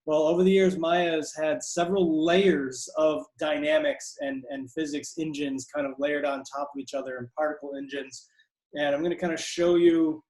Well, over the years, Maya has had several layers of dynamics and physics engines kind of layered on top of each other, and particle engines. And I'm going to kind of show you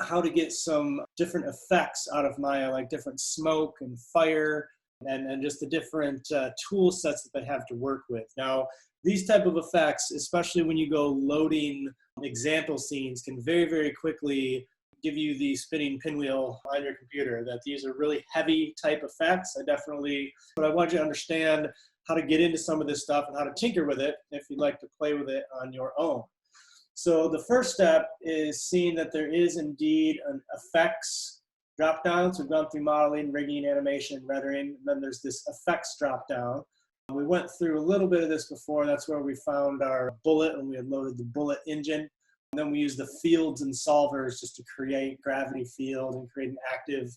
how to get some different effects out of Maya, like different smoke and fire, and just the different tool sets that they have to work with. Now, these type of effects, especially when you go loading example scenes, can very, very quickly give you the spinning pinwheel on your computer, that these are really heavy type effects. But I want you to understand how to get into some of this stuff and how to tinker with it if you'd like to play with it on your own. So the first step is seeing that there is indeed an effects drop down. So we've gone through modeling, rigging, animation, rendering, and then there's this effects drop down. We went through a little bit of this before. That's where we found our bullet, and we had loaded the bullet engine. And then we used the fields and solvers just to create gravity field and create an active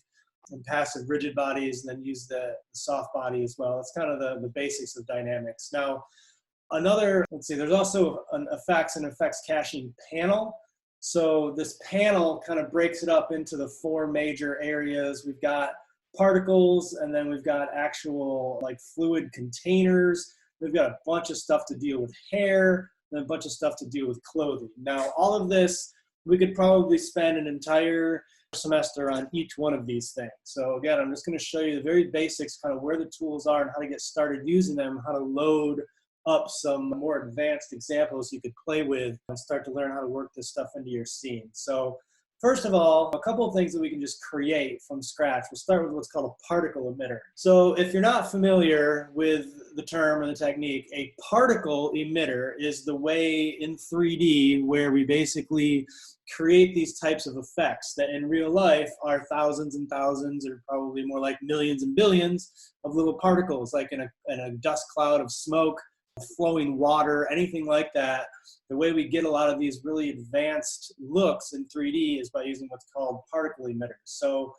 and passive rigid bodies, and then use the soft body as well. That's kind of the basics of dynamics. Now, there's also an effects and effects caching panel. So this panel kind of breaks it up into the four major areas. We've got particles, and then we've got actual like fluid containers. We've got a bunch of stuff to deal with hair, and a bunch of stuff to deal with clothing. Now, all of this, we could probably spend an entire semester on each one of these things. So again, I'm just going to show you the very basics, kind of where the tools are and how to get started using them, how to load up some more advanced examples you could play with and start to learn how to work this stuff into your scene. So first of all, a couple of things that we can just create from scratch. We'll start with what's called a particle emitter. So if you're not familiar with the term or the technique, a particle emitter is the way in 3D where we basically create these types of effects that in real life are thousands and thousands, or probably more like millions and billions of little particles, like in a dust cloud of smoke, flowing water, anything like that. The way we get a lot of these really advanced looks in 3D is by using what's called particle emitters. So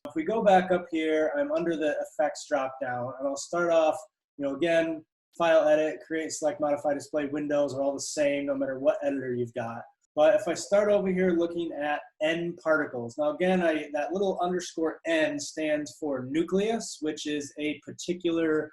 if we go back up here, I'm under the effects drop down, and I'll start off, again, file, edit, create, select, modify, display windows are all the same no matter what editor you've got. But if I start over here looking at N particles, now again, that little underscore N stands for nucleus, which is a particular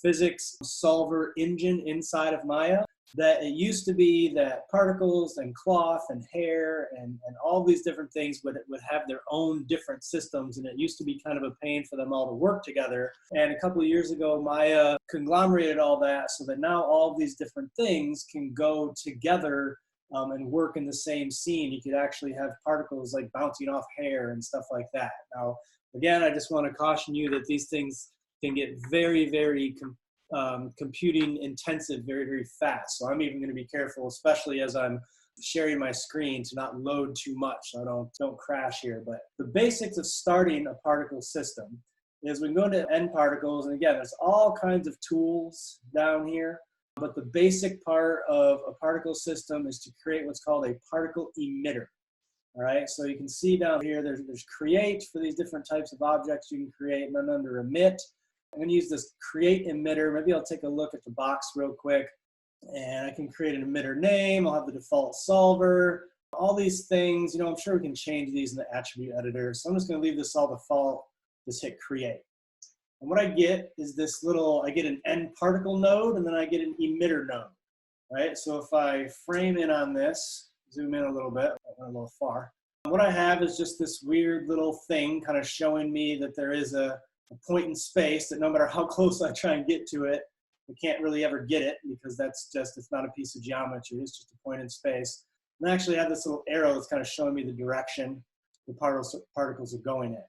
physics solver engine inside of Maya. That it used to be that particles and cloth and hair and all these different things would have their own different systems, and it used to be kind of a pain for them all to work together. And a couple of years ago, Maya conglomerated all that so that now all of these different things can go together and work in the same scene. You could actually have particles like bouncing off hair and stuff like that. Now, again, I just want to caution you that these things can get very, very computing intensive very, very fast. So I'm even going to be careful, especially as I'm sharing my screen, to not load too much so I don't crash here. But the basics of starting a particle system is we can go into N particles, and again, there's all kinds of tools down here. But the basic part of a particle system is to create what's called a particle emitter. All right, so you can see down here, there's create for these different types of objects you can create, and then under emit, I'm going to use this create emitter. Maybe I'll take a look at the box real quick, and I can create an emitter name. I'll have the default solver, all these things. I'm sure we can change these in the attribute editor. So I'm just going to leave this all default, just hit create. And what I get is this I get an N particle node, and then I get an emitter node, right? So if I frame in on this, zoom in a little bit, I went a little far. What I have is just this weird little thing kind of showing me that there is a point in space that no matter how close I try and get to it, I can't really ever get it, because it's not a piece of geometry, it's just a point in space. And I actually have this little arrow that's kind of showing me the direction the particles are going in.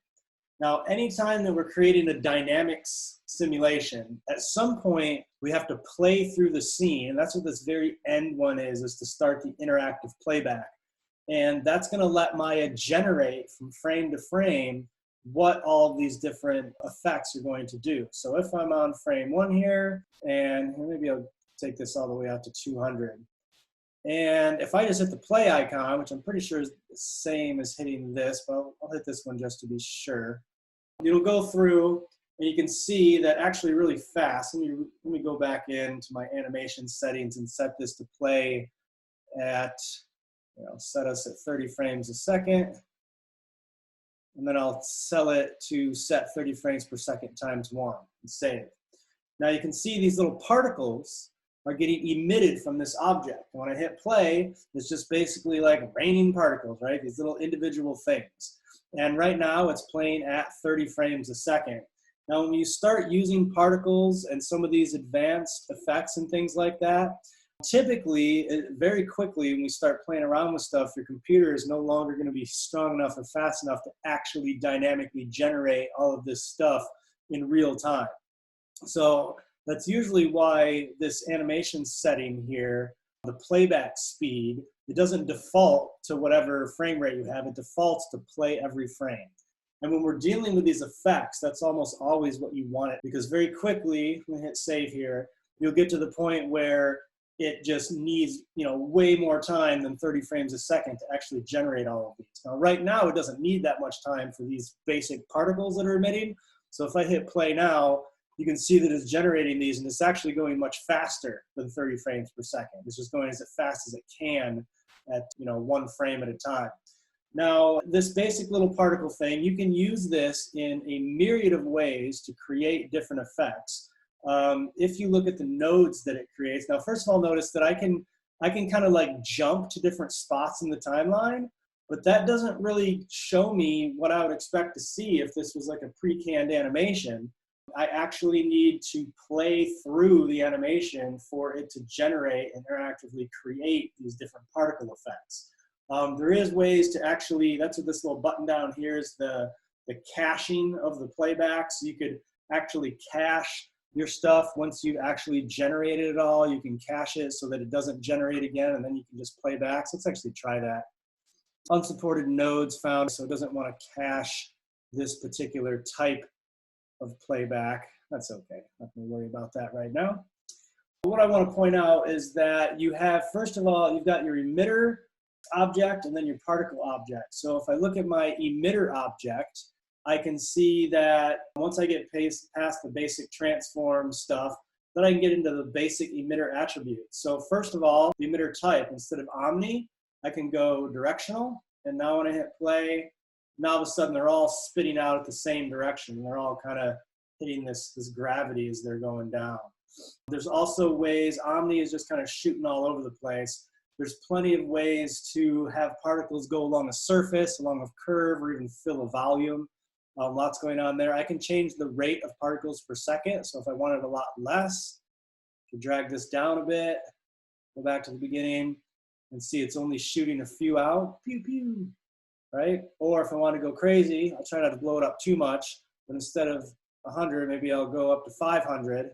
Now, anytime that we're creating a dynamics simulation, at some point we have to play through the scene, and that's what this very end one is to start the interactive playback. And that's going to let Maya generate from frame to frame what all of these different effects are going to do. So if I'm on frame 1 here, and maybe I'll take this all the way out to 200. And if I just hit the play icon, which I'm pretty sure is the same as hitting this, but I'll hit this one just to be sure. It'll go through, and you can see that actually really fast. Let me go back into my animation settings and set this to play at, set us at 30 frames a second. and then I'll sell it to set 30 frames per second times 1 and save. Now you can see these little particles are getting emitted from this object. And when I hit play, it's just basically like raining particles, right? These little individual things. And right now it's playing at 30 frames a second. Now when you start using particles and some of these advanced effects and things like that, typically, very quickly when we start playing around with stuff, your computer is no longer going to be strong enough or fast enough to actually dynamically generate all of this stuff in real time. So that's usually why this animation setting here, the playback speed, it doesn't default to whatever frame rate you have. It defaults to play every frame. And when we're dealing with these effects, that's almost always what you want it, because very quickly, when we hit save here, you'll get to the point where it just needs, way more time than 30 frames a second to actually generate all of these. Now, right now, it doesn't need that much time for these basic particles that are emitting. So if I hit play now, you can see that it's generating these, and it's actually going much faster than 30 frames per second. It's just going as fast as it can at 1 frame at a time. Now, this basic little particle thing, you can use this in a myriad of ways to create different effects. If you look at the nodes that it creates, now first of all, notice that I can kind of like jump to different spots in the timeline, but that doesn't really show me what I would expect to see if this was like a pre-canned animation. I actually need to play through the animation for it to generate and interactively create these different particle effects. There is ways to actually, that's what this little button down here is, the caching of the playback. So you could actually cache your stuff once you've actually generated it all. You can cache it so that it doesn't generate again, and then you can just play back. So let's actually try that. Unsupported nodes found, so it doesn't want to cache this particular type of playback. That's okay. Not going to worry about that right now. What I want to point out is that you have, first of all, you've got your emitter object and then your particle object. So if I look at my emitter object, I can see that once I get past the basic transform stuff, then I can get into the basic emitter attributes. So first of all, the emitter type, instead of omni, I can go directional. And now when I hit play, now all of a sudden they're all spitting out at the same direction. They're all kind of hitting this gravity as they're going down. There's also ways, omni is just kind of shooting all over the place. There's plenty of ways to have particles go along a surface, along a curve, or even fill a volume. Lots going on there. I can change the rate of particles per second. So if I wanted a lot less, I can drag this down a bit, go back to the beginning, and see it's only shooting a few out. Pew, pew. Right? Or if I want to go crazy, I'll try not to blow it up too much, but instead of 100, maybe I'll go up to 500,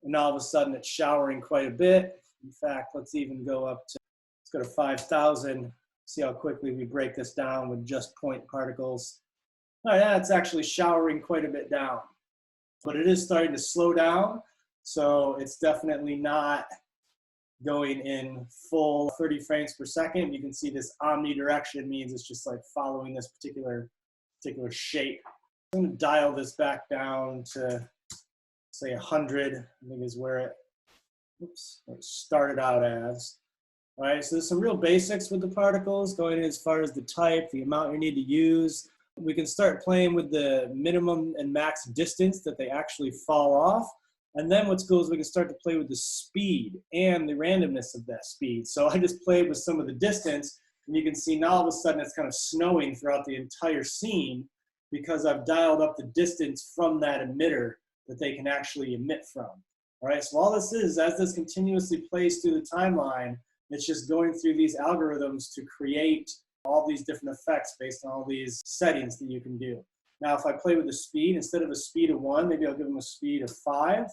and all of a sudden it's showering quite a bit. In fact, let's even go up to, let's go to 5,000, see how quickly we break this down with just point particles. All right, that's actually showering quite a bit down, but it is starting to slow down, so it's definitely not going in full 30 frames per second. You can see this omnidirection means it's just like following this particular shape. I'm going to dial this back down to say 100, I think is where it started out as. All right, so there's some real basics with the particles, going as far as the type, the amount you need to use. We can start playing with the minimum and max distance that they actually fall off. And then what's cool is we can start to play with the speed and the randomness of that speed. So I just played with some of the distance, and you can see now all of a sudden it's kind of snowing throughout the entire scene because I've dialed up the distance from that emitter that they can actually emit from. All right, so all this is, as this continuously plays through the timeline, it's just going through these algorithms to create all these different effects based on all these settings that you can do. Now, if I play with the speed, instead of a speed of 1, maybe I'll give them a speed of 5.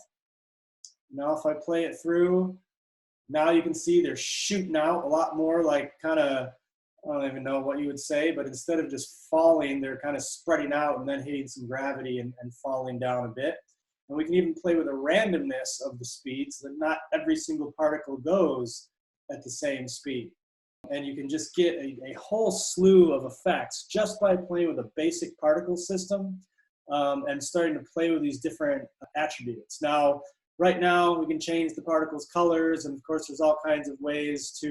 Now, if I play it through, now you can see they're shooting out a lot more like kind of, I don't even know what you would say, but instead of just falling, they're kind of spreading out and then hitting some gravity and falling down a bit. And we can even play with the randomness of the speed so that not every single particle goes at the same speed. And you can just get a whole slew of effects just by playing with a basic particle system and starting to play with these different attributes. Now, right now, we can change the particles' colors, and of course, there's all kinds of ways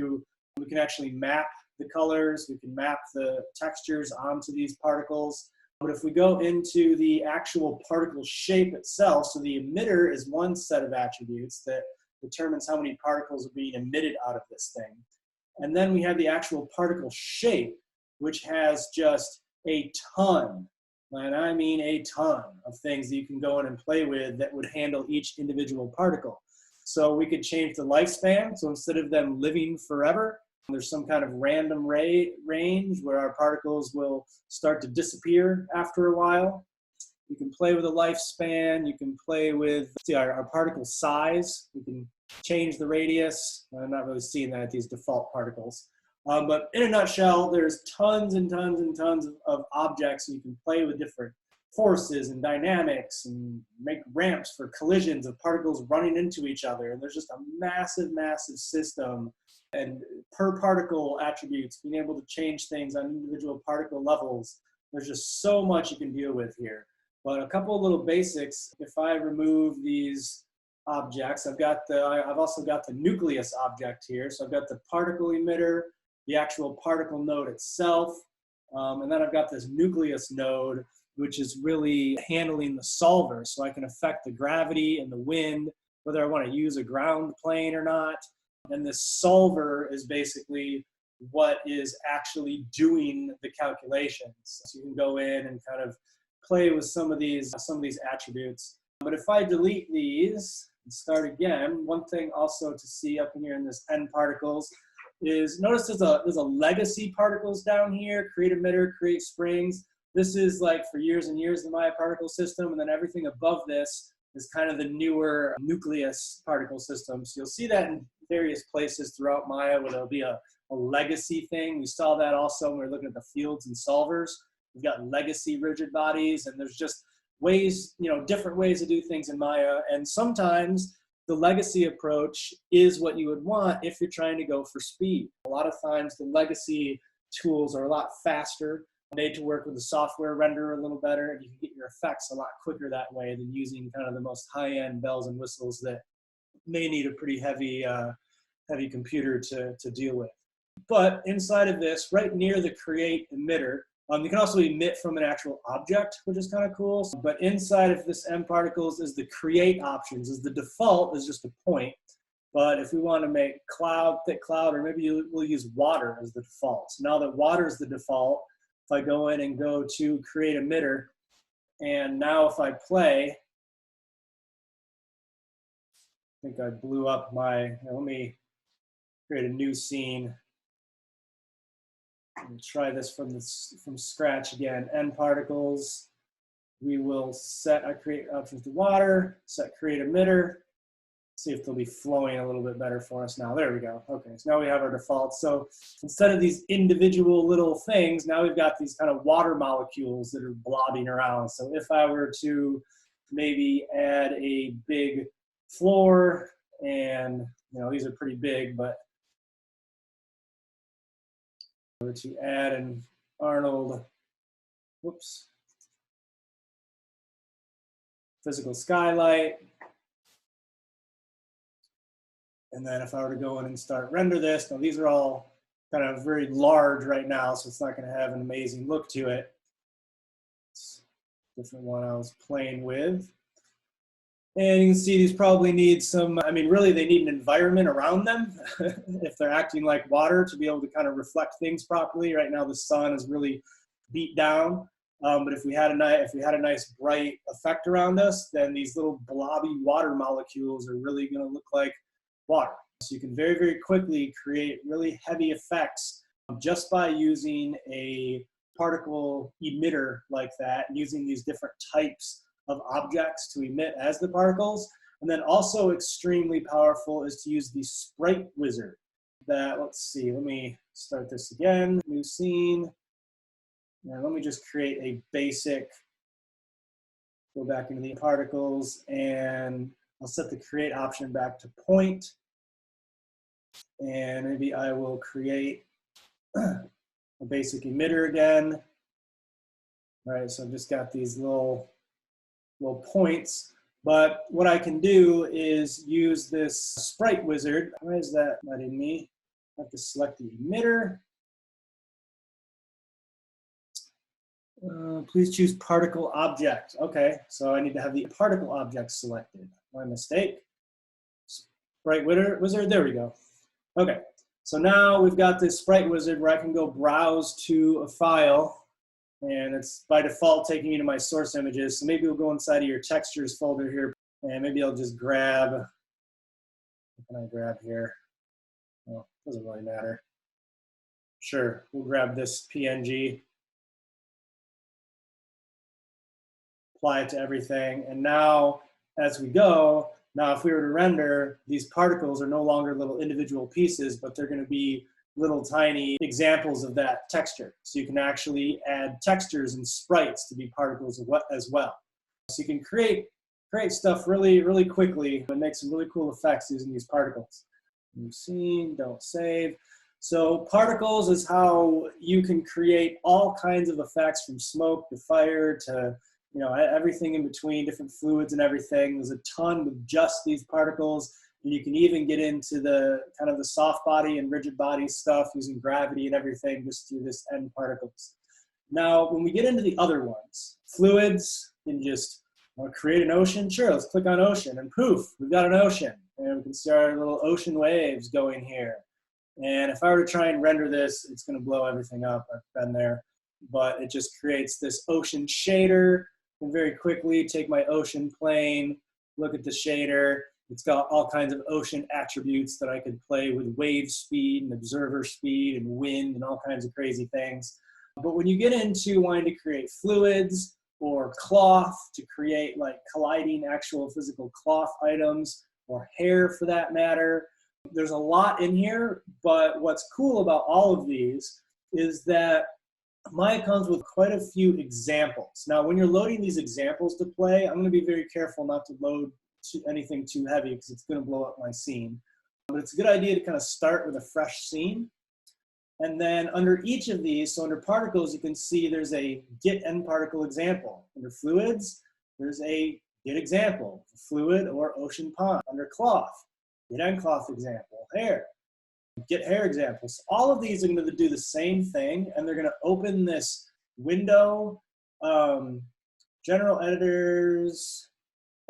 we can actually map the colors, we can map the textures onto these particles. But if we go into the actual particle shape itself, so the emitter is one set of attributes that determines how many particles are being emitted out of this thing. And then we have the actual particle shape, which has just a ton, and I mean a ton, of things that you can go in and play with that would handle each individual particle. So we could change the lifespan. So instead of them living forever, there's some kind of random range where our particles will start to disappear after a while. You can play with the lifespan. You can play with our particle size. We can change the radius. I'm not really seeing that at these default particles. But in a nutshell, there's tons and tons and tons of objects. You can play with different forces and dynamics and make ramps for collisions of particles running into each other. And there's just a massive, massive system. And per particle attributes, being able to change things on individual particle levels. There's just so much you can deal with here. But a couple of little basics. If I remove these objects, I've also got the nucleus object here. So I've got the particle emitter, the actual particle node itself, and then I've got this nucleus node, which is really handling the solver. So I can affect the gravity and the wind, whether I want to use a ground plane or not. And this solver is basically what is actually doing the calculations. So you can go in and kind of play with some of these attributes. But if I delete these and start again, one thing also to see up in here in this end particles is notice there's a legacy particles down here, create emitter, create springs. This is like for years and years the Maya particle system, and then everything above this is kind of the newer nucleus particle system. So you'll see that in various places throughout Maya where there'll be a legacy thing. We saw that also when we were looking at the fields and solvers. We've got legacy rigid bodies, and there's just ways, different ways to do things in Maya. And sometimes the legacy approach is what you would want if you're trying to go for speed. A lot of times the legacy tools are a lot faster, made to work with the software renderer a little better, and you can get your effects a lot quicker that way than using kind of the most high-end bells and whistles that may need a pretty heavy computer to deal with. But inside of this, right near the create emitter, you can also emit from an actual object, which is kind of cool. But inside of this M particles is the create options. Is the default is just a point. But if we want to make cloud, thick cloud, or maybe we'll use water as the default. So now that water is the default, if I go in and go to create emitter, and now if I play, I think I blew up let me create a new scene. We'll try this from scratch again. End particles. We will set our create options to water, set create emitter. See if they'll be flowing a little bit better for us now. There we go. Okay, so now we have our default. So instead of these individual little things, now we've got these kind of water molecules that are blobbing around. So if I were to maybe add a big floor, and these are pretty big, but to add an Arnold, physical skylight. And then if I were to go in and start render this, now these are all kind of very large right now, so it's not going to have an amazing look to it. It's a different one I was playing with. And you can see these probably need some, really they need an environment around them if they're acting like water to be able to kind of reflect things properly. Right now the sun is really beat down, but if we had a nice bright effect around us, then these little blobby water molecules are really going to look like water. So you can very, very quickly create really heavy effects just by using a particle emitter like that, using these different types of objects to emit as the particles. And then also extremely powerful is to use the sprite wizard. Let's see, let me start this again, new scene. And let me just create a basic, go back into the particles, and I'll set the create option back to point. And maybe I will create a basic emitter again. All right, so I've just got these little points, but what I can do is use this sprite wizard. Why is that not in me? I have to select the emitter, Please choose particle object. Okay, so I need to have the particle object selected. My mistake. Sprite wizard, there we go. Okay, so now we've got this sprite wizard where I can go browse to a file, and it's by default taking me to my source images. So maybe we'll go inside of your textures folder here, and maybe I'll just grab, what can I grab here? Well, doesn't really matter. Sure, we'll grab this PNG, apply it to everything, and now as we go, now if we were to render, these particles are no longer little individual pieces, but they're going to be little tiny examples of that texture. So you can actually add textures and sprites to be particles as well. So you can create stuff really, really quickly and make some really cool effects using these particles. New scene, don't save. So particles is how you can create all kinds of effects, from smoke to fire to everything in between, different fluids and everything. There's a ton with just these particles. And you can even get into the kind of the soft body and rigid body stuff using gravity and everything just through this end particles. Now, when we get into the other ones, fluids, you can just create an ocean. Sure, let's click on ocean, and poof, we've got an ocean. And we can see our little ocean waves going here. And if I were to try and render this, it's going to blow everything up. I've been there. But it just creates this ocean shader. And very quickly take my ocean plane, look at the shader. It's got all kinds of ocean attributes that I could play with: wave speed and observer speed and wind and all kinds of crazy things. But when you get into wanting to create fluids or cloth, to create like colliding actual physical cloth items, or hair for that matter, there's a lot in here. But what's cool about all of these is that Maya comes with quite a few examples. Now, when you're loading these examples to play, I'm going to be very careful not to load anything too heavy because it's going to blow up my scene. But it's a good idea to kind of start with a fresh scene. And then under each of these, so under particles, you can see there's a get end particle example. Under fluids, there's a get example, fluid or ocean pond. Under cloth, get end cloth example, hair. Get hair examples. All of these are going to do the same thing, and they're going to open this window, general editors,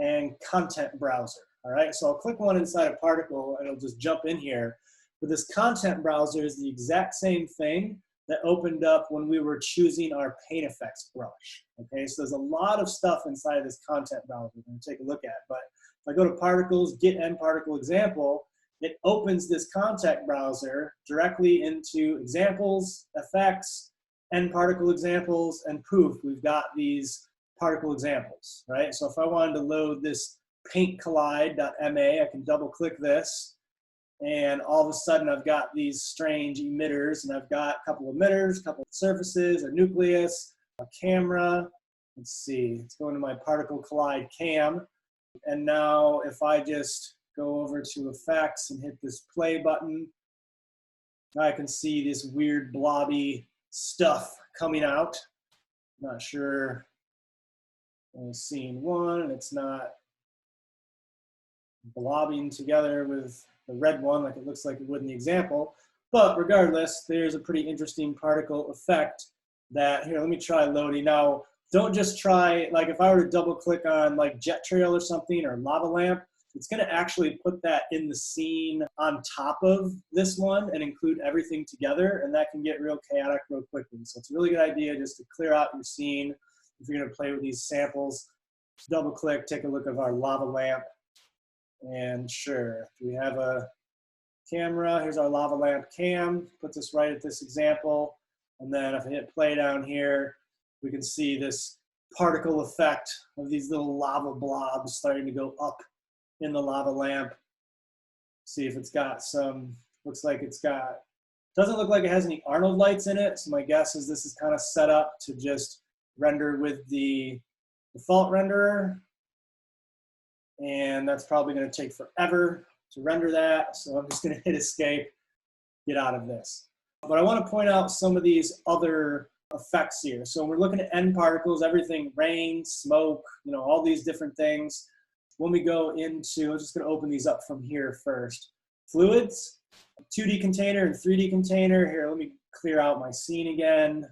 and content browser. All right, so I'll click one inside a particle, and it'll just jump in here. But this content browser is the exact same thing that opened up when we were choosing our paint effects brush. Okay, so there's a lot of stuff inside of this content browser we're going to take a look at. But if I go to particles, get end particle example, it opens this content browser directly into examples, effects, end particle examples, and poof, we've got these particle examples, right? So if I wanted to load this paint collide.ma, I can double click this, and all of a sudden I've got these strange emitters, and I've got a couple of emitters, a couple of surfaces, a nucleus, a camera. Let's see, it's going to my particle collide cam. And now if I just go over to effects and hit this play button, now I can see this weird blobby stuff coming out. Not sure. Scene one, and it's not blobbing together with the red one like it looks like it would in the example. But regardless, there's a pretty interesting particle effect that, here, let me try loading. Now, don't just try, like if I were to double click on like jet trail or something, or lava lamp, it's going to actually put that in the scene on top of this one and include everything together, and that can get real chaotic real quickly. So it's a really good idea just to clear out your scene. If you're going to play with these samples, double click, take a look at our lava lamp, and sure, we have a camera. Here's our lava lamp cam, puts us right at this example. And then if I hit play down here, we can see this particle effect of these little lava blobs starting to go up in the lava lamp. See if it's got some, looks like it's got, doesn't look like it has any Arnold lights in it. So my guess is this is kind of set up to just render with the default renderer. And that's probably going to take forever to render that. So I'm just going to hit escape, get out of this. But I want to point out some of these other effects here. So when we're looking at end particles, everything, rain, smoke, all these different things. When we go into, I'm just going to open these up from here first. Fluids, 2D container and 3D container. Here, let me clear out my scene again.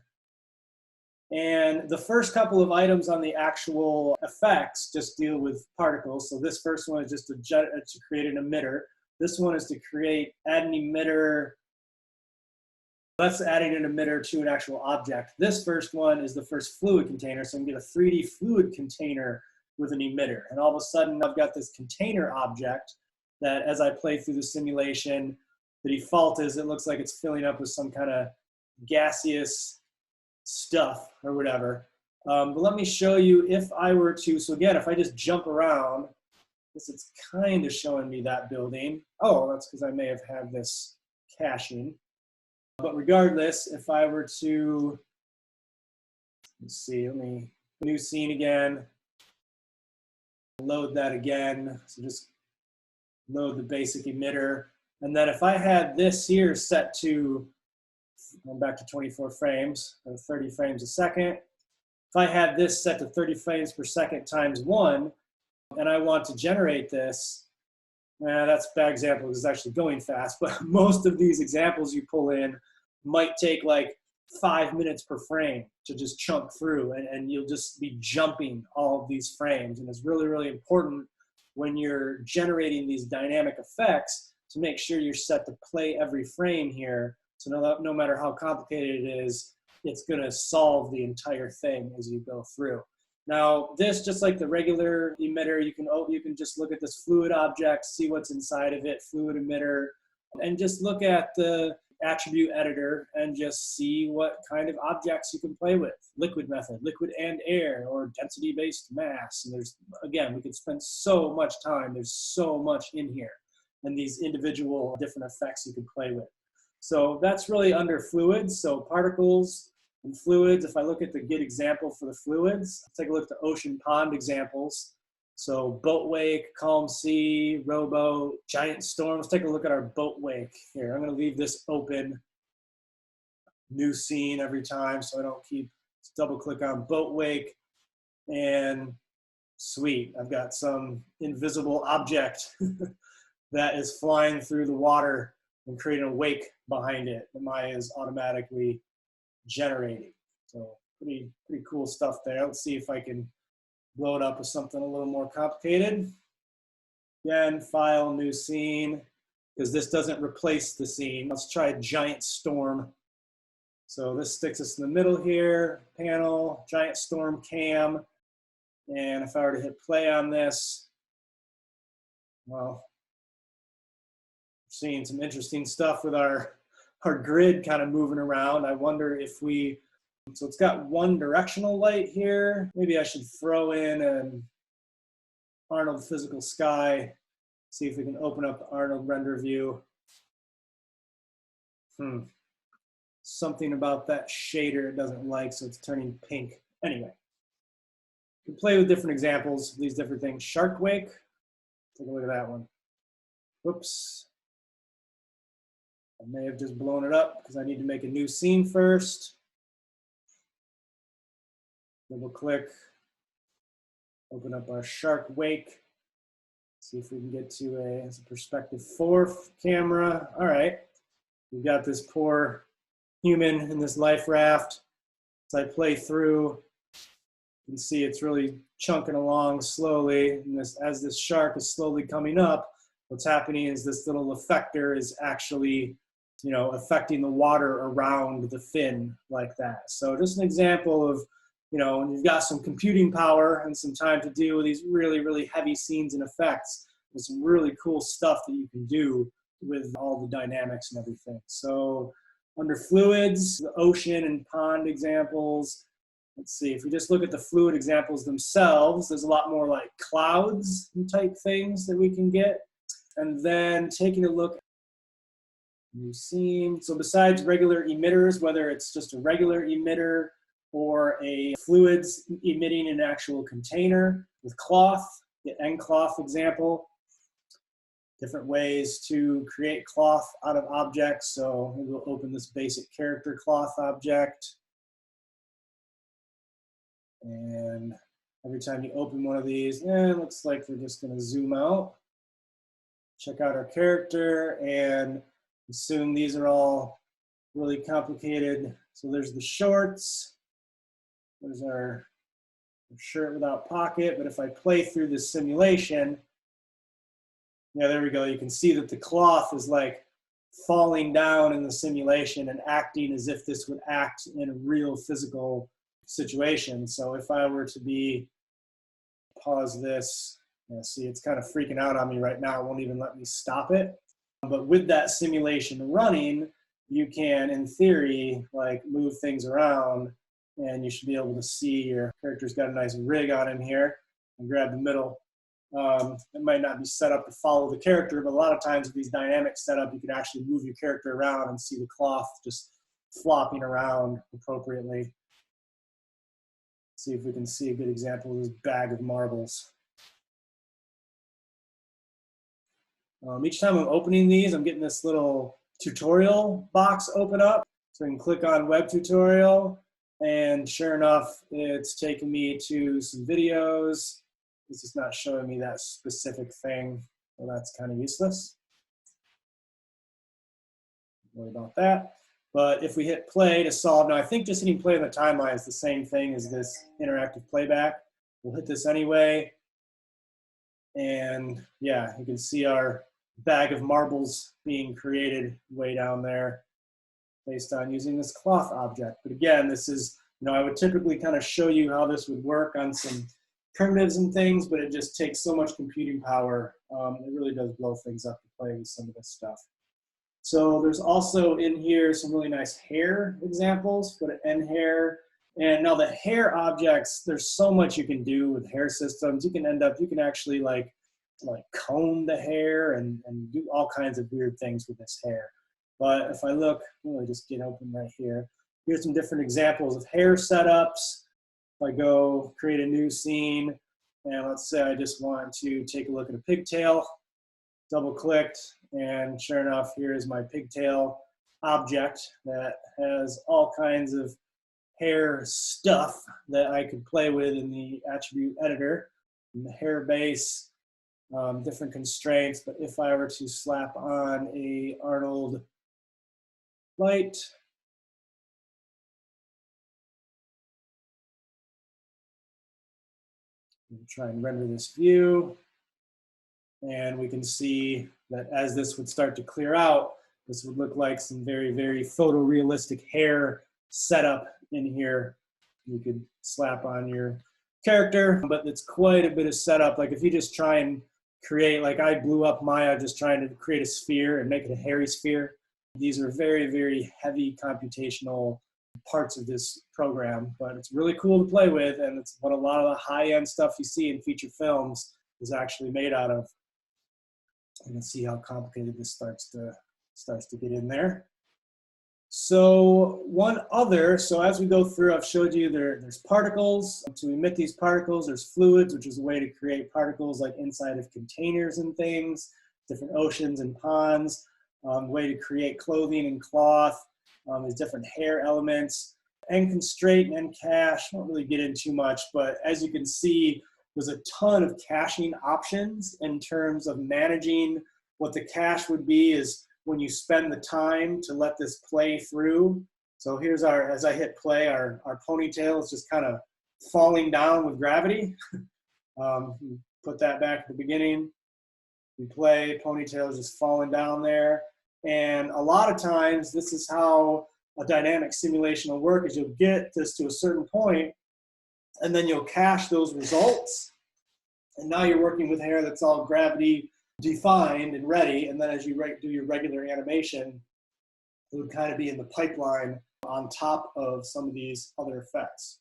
And the first couple of items on the actual effects just deal with particles. So this first one is just to create an emitter. This one is to add an emitter. That's adding an emitter to an actual object. This first one is the first fluid container. So I can get a 3D fluid container with an emitter. And all of a sudden I've got this container object that as I play through the simulation, the default is it looks like it's filling up with some kind of gaseous stuff or whatever. But let me show you if I were to, so again, if I just jump around, it's kind of showing me that building. Oh, that's because I may have had this caching. But regardless, if I were to, let's see, new scene again, load that again. So just load the basic emitter. And then if I had this here set to, going back to 24 frames, or 30 frames a second, if I had this set to 30 frames per second times 1, and I want to generate this, that's a bad example because it's actually going fast, but most of these examples you pull in might take like 5 minutes per frame to just chunk through, and you'll just be jumping all of these frames. And it's really, really important when you're generating these dynamic effects to make sure you're set to play every frame here. So no matter how complicated it is, it's going to solve the entire thing as you go through. Now, this, just like the regular emitter, you can just look at this fluid object, see what's inside of it, fluid emitter, and just look at the attribute editor and just see what kind of objects you can play with. Liquid method, liquid and air, or density-based mass. And there's, again, we could spend so much time. There's so much in here, and these individual different effects you can play with. So that's really under fluids. So particles and fluids. If I look at the good example for the fluids, let's take a look at the ocean pond examples. So boat wake, calm sea, rowboat, giant storm. Let's take a look at our boat wake here. I'm going to leave this open, new scene every time so I don't keep, double click on boat wake, and sweet, I've got some invisible object that is flying through the water and creating a wake behind it that Maya is automatically generating. So pretty cool stuff there. Let's see if I can blow it up with something a little more complicated. Again, file, new scene, because this doesn't replace the scene. Let's try a giant storm. So this sticks us in the middle here, panel, giant storm cam. And if I were to hit play on this, well, seeing some interesting stuff with our grid kind of moving around. I wonder if so it's got one directional light here. Maybe I should throw in an Arnold physical sky, see if we can open up the Arnold render view. Something about that shader it doesn't like, so it's turning pink. Anyway, you can play with different examples of these different things. Shark wake, take a look at that one. Whoops. I may have just blown it up because I need to make a new scene first. Double click, open up our shark wake. See if we can get to a perspective 4 camera. All right, we've got this poor human in this life raft. As I play through, you can see it's really chunking along slowly. And as this shark is slowly coming up, what's happening is this little effector is actually, affecting the water around the fin like that. So just an example of, when you've got some computing power and some time to do these really, really heavy scenes and effects, there's some really cool stuff that you can do with all the dynamics and everything. So under fluids, the ocean and pond examples, let's see, if we just look at the fluid examples themselves, there's a lot more like clouds type things that we can get. And then taking a look, new scene. So besides regular emitters, whether it's just a regular emitter or a fluids emitting an actual container with cloth, the end cloth example, different ways to create cloth out of objects. So we'll open this basic character cloth object. And every time you open one of these, it looks like we're just going to zoom out. Check out our character and assume these are all really complicated. So there's the shorts. There's our shirt without pocket. But if I play through this simulation, yeah, there we go. You can see that the cloth is like falling down in the simulation and acting as if this would act in a real physical situation. So if I were to pause this, see, it's kind of freaking out on me right now. It won't even let me stop it. But with that simulation running, you can, in theory, like move things around, and you should be able to see your character's got a nice rig on him here. And grab the middle. It might not be set up to follow the character, but a lot of times with these dynamics set up, you can actually move your character around and see the cloth just flopping around appropriately. See if we can see a good example of this bag of marbles. Each time I'm opening these, I'm getting this little tutorial box open up. So I can click on web tutorial, and sure enough, it's taking me to some videos. It's just not showing me that specific thing, so that's kind of useless. Don't worry about that. But if we hit play to solve, now I think just hitting play on the timeline is the same thing as this interactive playback. We'll hit this anyway. And yeah, you can see our bag of marbles being created way down there based on using this cloth object. But again, this is, I would typically kind of show you how this would work on some primitives and things, but it just takes so much computing power. It really does blow things up to play with some of this stuff. So there's also in here some really nice hair examples. Go to end hair. And now the hair objects, there's so much you can do with hair systems. You can actually like comb the hair and do all kinds of weird things with this hair. But if I look, let me just get open right here. Here's some different examples of hair setups. If I go create a new scene, and let's say I just want to take a look at a pigtail, double clicked, and sure enough, here is my pigtail object that has all kinds of hair stuff that I could play with in the attribute editor, in the hair base, different constraints. But if I were to slap on a Arnold light, try and render this view, and we can see that as this would start to clear out, this would look like some very, very photorealistic hair setup in here. You could slap on your character, but it's quite a bit of setup. Like if you just try and create, like I blew up Maya just trying to create a sphere and make it a hairy sphere. These are very, very heavy computational parts of this program, but it's really cool to play with, and it's what a lot of the high-end stuff you see in feature films is actually made out of. You can see how complicated this starts to get in there. So so as we go through, I've showed you there's particles. To emit these particles, there's fluids, which is a way to create particles like inside of containers and things, different oceans and ponds, way to create clothing and cloth. There's different hair elements, end constraint and end cache. I don't really get into too much, but as you can see, there's a ton of caching options in terms of managing. What the cache would be is when you spend the time to let this play through. So here's as I hit play, our ponytail is just kind of falling down with gravity. Put that back at the beginning. We play, ponytail is just falling down there. And a lot of times, this is how a dynamic simulation will work, is you'll get this to a certain point, and then you'll cache those results. And now you're working with hair that's all gravity defined and ready. And then as you do your regular animation, it would kind of be in the pipeline on top of some of these other effects.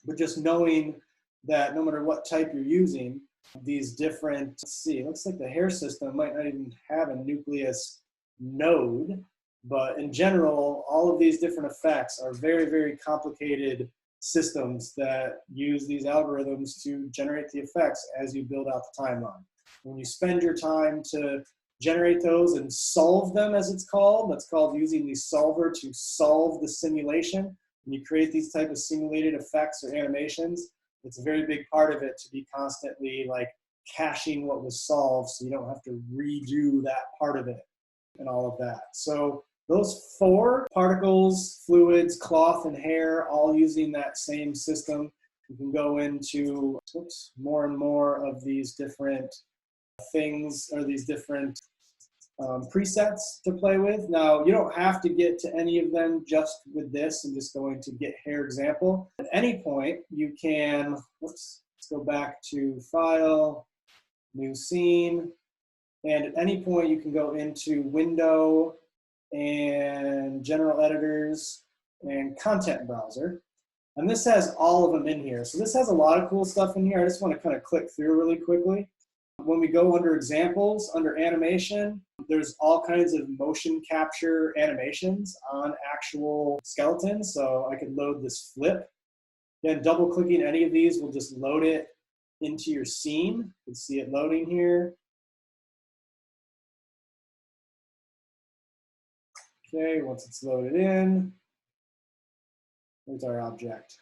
But just knowing that no matter what type you're using, these different, let's see, it looks like the hair system might not even have a nucleus node, but in general, all of these different effects are very, very complicated systems that use these algorithms to generate the effects as you build out the timeline. When you spend your time to generate those and solve them, as it's called, that's called using the solver to solve the simulation. When you create these type of simulated effects or animations, it's a very big part of it to be constantly like caching what was solved so you don't have to redo that part of it and all of that. So Those four, particles, fluids, cloth, and hair, all using that same system. You can go into more and more of these different things, or these different presets to play with. Now, you don't have to get to any of them just with this. I'm just going to get hair example. At any point, you can, let's go back to File, New Scene, and at any point you can go into Window and General Editors and Content Browser. And this has all of them in here. So this has a lot of cool stuff in here. I just want to kind of click through really quickly. When we go under examples, under animation, there's all kinds of motion capture animations on actual skeletons. So I could load this flip. Then double clicking any of these will just load it into your scene. You can see it loading here. Okay, once it's loaded in, there's our object.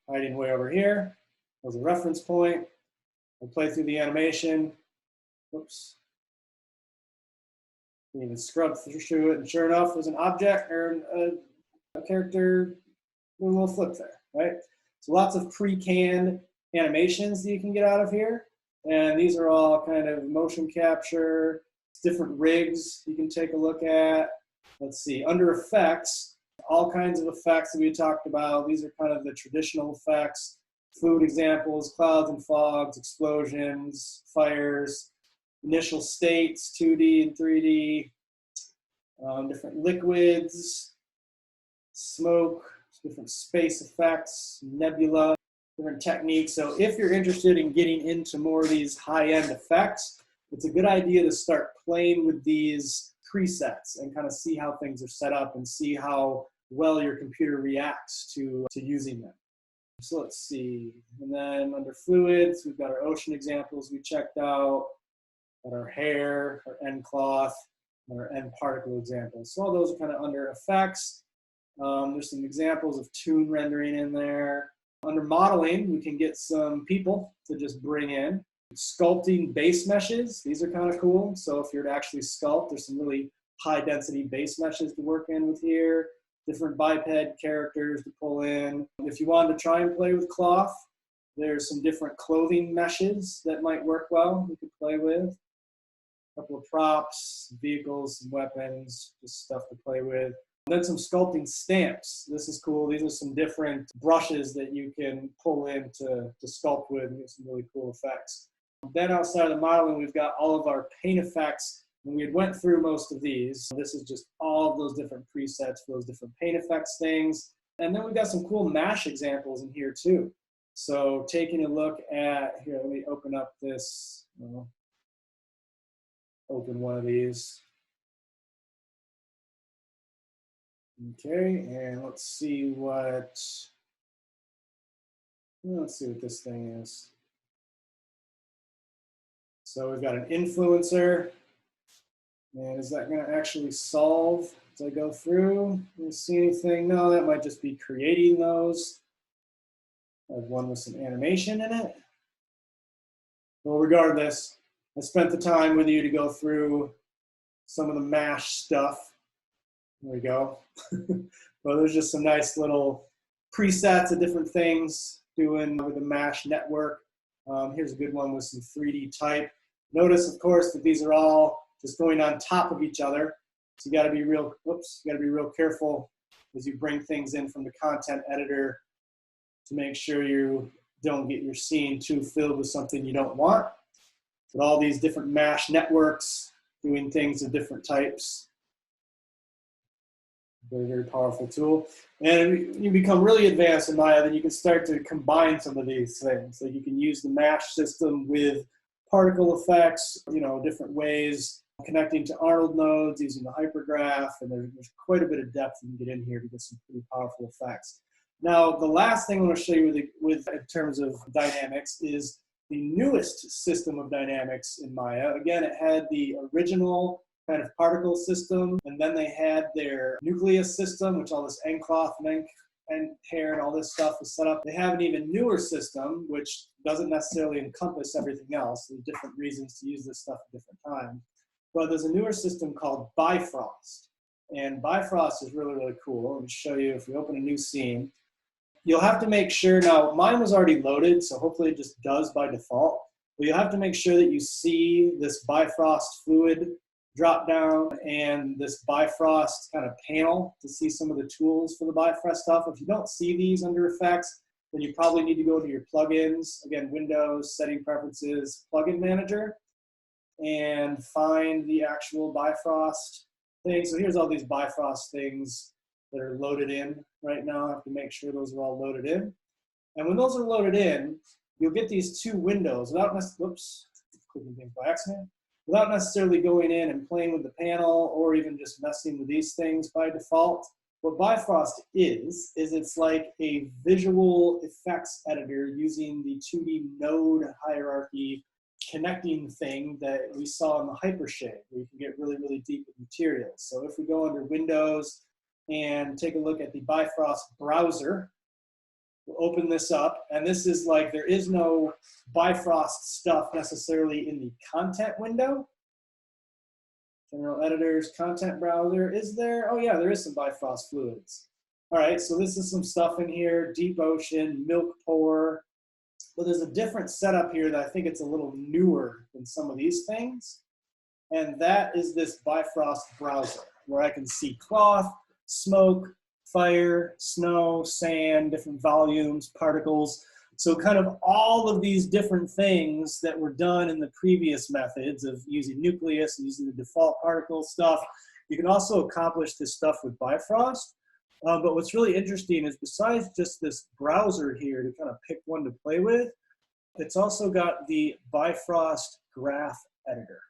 Hiding way over here. There's a reference point. I'll play through the animation. Whoops. You can scrub through it, and sure enough, there's an object or a character with a little flip there, right? So lots of pre-canned animations that you can get out of here. And these are all kind of motion capture, different rigs you can take a look at. Let's see, under effects, all kinds of effects that we talked about. These are kind of the traditional effects. Fluid examples, clouds and fogs, explosions, fires, initial states, 2D and 3D, different liquids, smoke, different space effects, nebula, different techniques. So if you're interested in getting into more of these high-end effects, it's a good idea to start playing with these presets and kind of see how things are set up and see how well your computer reacts to using them. So let's see, and then under fluids, we've got our ocean examples we checked out, got our hair, our end cloth, and our end particle examples. So all those are kind of under effects. There's some examples of toon rendering in there. Under modeling, we can get some people to just bring in. Sculpting base meshes, these are kind of cool. So if you're to actually sculpt, there's some really high density base meshes to work in with here. Different biped characters to pull in. If you wanted to try and play with cloth, there's some different clothing meshes that might work well you could play with. A couple of props, vehicles, some weapons, just stuff to play with. And then some sculpting stamps. This is cool. These are some different brushes that you can pull in to sculpt with and get some really cool effects. Then outside of the modeling, we've got all of our paint effects. And we had went through most of these. This is just all of those different presets for those different paint effects things. And then we've got some cool mesh examples in here too. So taking a look at, here, let me open up this, open one of these. Okay, and let's see what this thing is. So we've got an influencer. And is that going to actually solve as I go through? Do you see anything? No, that might just be creating those. I have one with some animation in it. Well, regardless, I spent the time with you to go through some of the MASH stuff. There we go. Well, there's just some nice little presets of different things doing with the MASH network. Here's a good one with some 3D type. Notice, of course, that these are all just going on top of each other. So you got to be real, careful as you bring things in from the content editor to make sure you don't get your scene too filled with something you don't want. But all these different MASH networks doing things of different types. Very, very powerful tool. And you become really advanced in Maya, then you can start to combine some of these things. So you can use the MASH system with particle effects, different ways, connecting to Arnold nodes, using the hypergraph, and there's quite a bit of depth you can get in here to get some pretty powerful effects. Now, the last thing I want to show you with in terms of dynamics is the newest system of dynamics in Maya. Again, it had the original kind of particle system, and then they had their nucleus system, which all this end cloth and hair and all this stuff is set up. They have an even newer system, which doesn't necessarily encompass everything else. There's different reasons to use this stuff at different times. But there's a newer system called Bifrost. And Bifrost is really, really cool. Let me show you. If we open a new scene, you'll have to make sure, now mine was already loaded, so hopefully it just does by default. But you'll have to make sure that you see this Bifrost fluid drop down and this Bifrost kind of panel to see some of the tools for the Bifrost stuff. If you don't see these under effects, then you probably need to go to your plugins, again, Windows, setting preferences, plugin manager, and find the actual Bifrost thing. So here's all these Bifrost things that are loaded in right now. I have to make sure those are all loaded in. And when those are loaded in, you'll get these two windows without clicking things by accident, without necessarily going in and playing with the panel or even just messing with these things by default. What Bifrost is it's like a visual effects editor using the 2D node hierarchy connecting thing that we saw in the Hypershade, where you can get really, really deep with materials. So if we go under Windows and take a look at the Bifrost browser, we'll open this up, and this is like, there is no Bifrost stuff necessarily in the content window. General editors, content browser, is there? Oh yeah, there is some Bifrost fluids. All right, so this is some stuff in here, deep ocean, milk pour. But there's a different setup here that I think it's a little newer than some of these things. And that is this Bifrost browser, where I can see cloth, smoke, fire, snow, sand, different volumes, particles. So kind of all of these different things that were done in the previous methods of using nucleus and using the default particle stuff, you can also accomplish this stuff with Bifrost. But what's really interesting is, besides just this browser here to kind of pick one to play with, it's also got the Bifrost graph editor.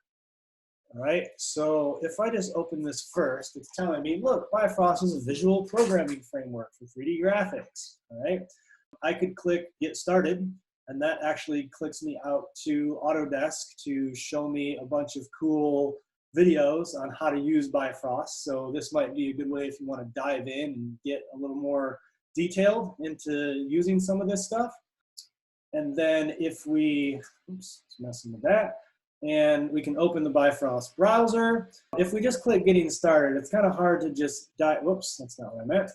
All right, so if I just open this first, it's telling me, look, Bifrost is a visual programming framework for 3D graphics. All right, I could click Get Started, and that actually clicks me out to Autodesk to show me a bunch of cool videos on how to use Bifrost. So this might be a good way if you want to dive in and get a little more detailed into using some of this stuff. And then if we, oops, it's messing with that, and we can open the Bifrost browser. If we just click Getting Started, it's kind of hard to just whoops, that's not what I meant.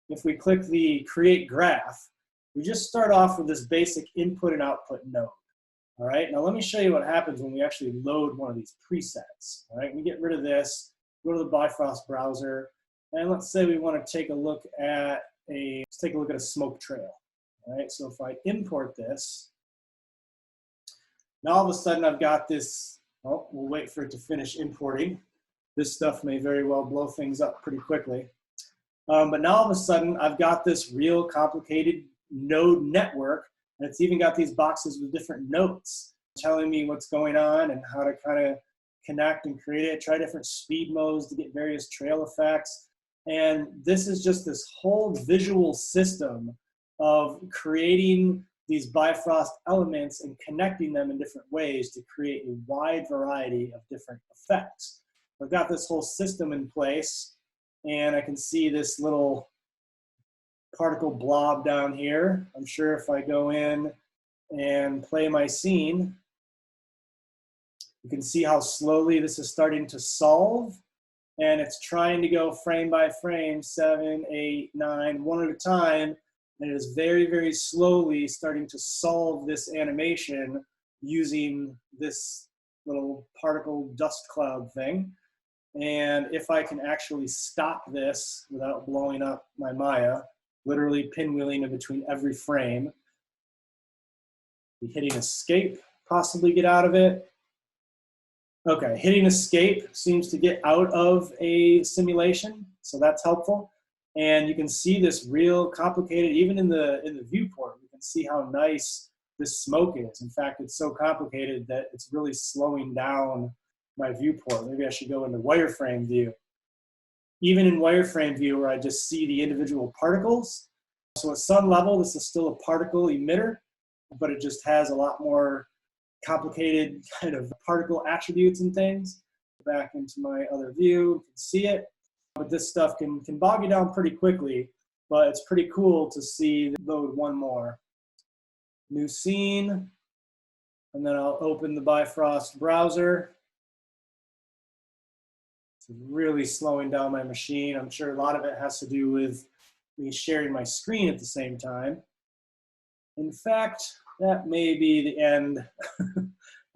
If we click the Create Graph, we just start off with this basic input and output node. All right, now let me show you what happens when we actually load one of these presets. All right, we get rid of this, go to the Bifrost browser, and let's say we want to take a look at a smoke trail. All right, so if I import this, now all of a sudden I've got this, oh, we'll wait for it to finish importing. This stuff may very well blow things up pretty quickly. But now all of a sudden I've got this real complicated node network, and it's even got these boxes with different notes telling me what's going on and how to kind of connect and create it, try different speed modes to get various trail effects. And this is just this whole visual system of creating these Bifrost elements and connecting them in different ways to create a wide variety of different effects. I've got this whole system in place, and I can see this little particle blob down here. I'm sure if I go in and play my scene, you can see how slowly this is starting to solve, and it's trying to go frame by frame, 7, 8, 9, one at a time, and it is very, very slowly starting to solve this animation using this little particle dust cloud thing. And if I can actually stop this without blowing up my Maya, literally pinwheeling in between every frame, hitting escape, possibly get out of it. Okay, hitting escape seems to get out of a simulation, so that's helpful. And you can see this real complicated, even in the viewport, you can see how nice this smoke is. In fact, it's so complicated that it's really slowing down my viewport. Maybe I should go into wireframe view. Even in wireframe view, where I just see the individual particles. So at some level, this is still a particle emitter, but it just has a lot more complicated kind of particle attributes and things. Back into my other view, you can see it. But this stuff can bog you down pretty quickly, but it's pretty cool to see. Load one more. New scene, and then I'll open the Bifrost browser. It's really slowing down my machine. I'm sure a lot of it has to do with me sharing my screen at the same time. In fact, that may be the end,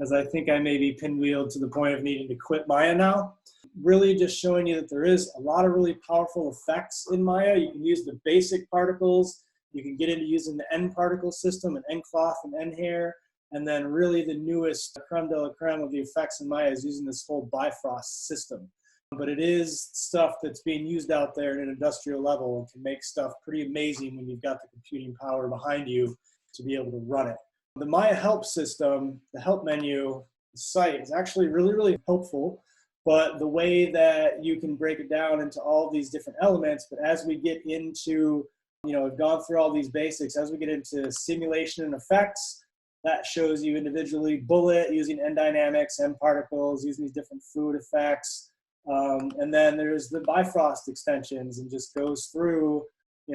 as I think I may be pinwheeled to the point of needing to quit Maya now. Really just showing you that there is a lot of really powerful effects in Maya. You can use the basic particles. You can get into using the end particle system and end cloth and end hair. And then really the newest creme de la creme of the effects in Maya is using this whole Bifrost system. But it is stuff that's being used out there at an industrial level and can make stuff pretty amazing when you've got the computing power behind you to be able to run it. The Maya help system, the help menu, the site is actually really, really helpful. But the way that you can break it down into all these different elements, but as we get into, we've gone through all these basics, as we get into simulation and effects, that shows you individually bullet using end dynamics, end particles, using these different fluid effects. And then there's the Bifrost extensions and just goes through,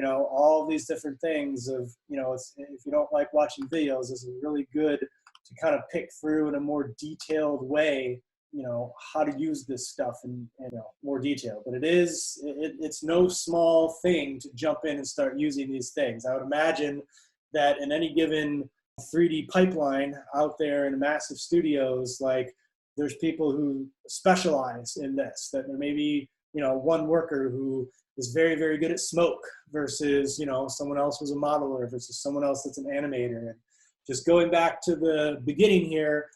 all these different things of, if you don't like watching videos, this is really good to kind of pick through in a more detailed way, how to use this stuff in more detail. But it's no small thing to jump in and start using these things. I would imagine that in any given 3D pipeline out there in massive studios, like there's people who specialize in this, that there may be, one worker who is very, very good at smoke versus, someone else was a modeler versus someone else that's an animator. And just going back to the beginning here,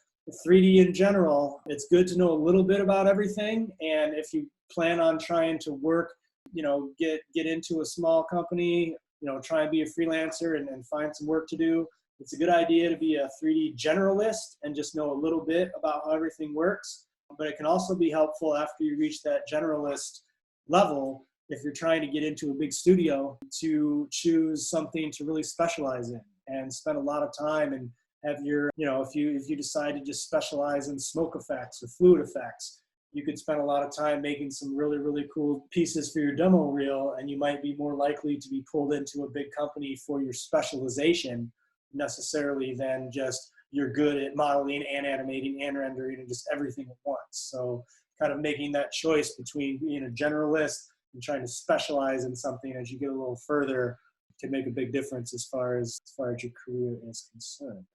3D in general, it's good to know a little bit about everything. And if you plan on trying to work, get into a small company, try and be a freelancer and find some work to do, it's a good idea to be a 3D generalist and just know a little bit about how everything works. But it can also be helpful after you reach that generalist level, if you're trying to get into a big studio, to choose something to really specialize in and spend a lot of time and have your, if you decide to just specialize in smoke effects or fluid effects, you could spend a lot of time making some really, really cool pieces for your demo reel, and you might be more likely to be pulled into a big company for your specialization necessarily than just you're good at modeling and animating and rendering and just everything at once. So kind of making that choice between being a generalist and trying to specialize in something as you get a little further can make a big difference as far as your career is concerned.